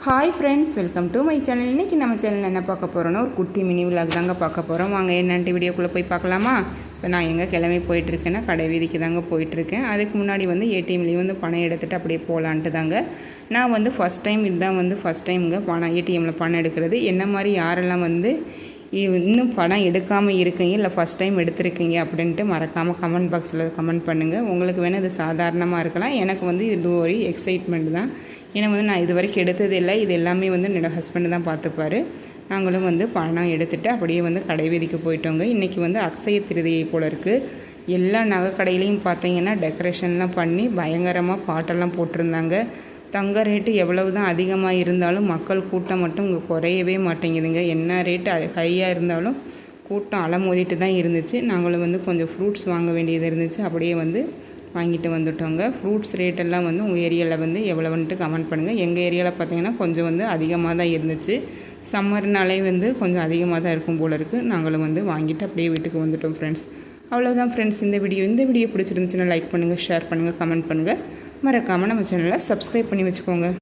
Hi friends, welcome to my channel. இன்றைக்கி நம்ம சேனலில் என்ன பார்க்க போகிறோன்னா ஒரு குட்டி மினி விலாக் தாங்க பார்க்க போகிறோம். வாங்க என்னன்ட்டு வீடியோக்குள்ளே போய் பார்க்கலாமா? இப்போ நான் எங்கே கிளம்பி போயிட்டுருக்கேன்னா கடை வீதிக்கு தாங்க போயிட்டுருக்கேன். அதுக்கு முன்னாடி ஏடிஎம்லேயும் பணம் எடுத்துகிட்டு அப்படியே போகலான்ட்டு தாங்க. நான் ஃபஸ்ட் டைம் இதுதான் ஃபஸ்ட் டைமுங்க பணம் ஏடிஎம்மில் பணம் எடுக்கிறது. என்ன மாதிரி யாரெல்லாம் இன்னும் பணம் எடுக்காமல் இருக்கீங்க இல்லை ஃபஸ்ட் டைம் எடுத்திருக்கீங்க அப்படின்ட்டு மறக்காமல் கமெண்ட் பாக்ஸில் கமெண்ட் பண்ணுங்கள். உங்களுக்கு வேணால் இது சாதாரணமாக இருக்கலாம், எனக்கு இது ஒரு எக்ஸைட்மெண்ட் தான். ஏன்னா நான் இது வரைக்கும் எடுத்தது இல்லை. இது எல்லாமே என்னோடய ஹஸ்பண்டு தான் பார்த்துப்பார். நாங்களும் பணம் எடுத்துகிட்டு அப்படியே கடை வீதிக்கு போயிட்டோங்க. இன்றைக்கி அக்ஷய திருதியை போல் இருக்குது. எல்லா நகை கடையிலையும் பார்த்தீங்கன்னா டெக்கரேஷன்லாம் பண்ணி பயங்கரமாக பாட்டெல்லாம் போட்டிருந்தாங்க. தங்க ரேட்டு எவ்வளவு தான் அதிகமாக இருந்தாலும் மக்கள் கூட்டம் மட்டும் இங்கே குறையவே மாட்டேங்குதுங்க. என்ன ரேட்டு ஹையாக இருந்தாலும் கூட்டம் அலமோதிட்டு தான் இருந்துச்சு. நாங்களும் கொஞ்சம் ஃப்ரூட்ஸ் வாங்க வேண்டியது இருந்துச்சு. அப்படியே வாங்கிட்டு வந்துட்டோங்க. ஃப்ரூட்ஸ் ரேட்டெல்லாம் உங்கள் ஏரியாவில் எவ்வளோன்ட்டு கமெண்ட் பண்ணுங்கள். எங்கள் ஏரியாவில் பார்த்தீங்கன்னா கொஞ்சம் அதிகமாக தான் இருந்துச்சு. சம்மர்னாலே கொஞ்சம் அதிகமாக தான் இருக்கும் போல் இருக்குது. நாங்களும் வாங்கிட்டு அப்படியே வீட்டுக்கு வந்துட்டோம் ஃப்ரெண்ட்ஸ். அவ்வளோதான் ஃப்ரெண்ட்ஸ் இந்த வீடியோ பிடிச்சிருந்துச்சுன்னா லைக் பண்ணுங்கள், ஷேர் பண்ணுங்கள், கமெண்ட் பண்ணுங்கள். மறக்காமல் நம்ம சேனலை சப்ஸ்கிரைப் பண்ணி வச்சுக்கோங்க.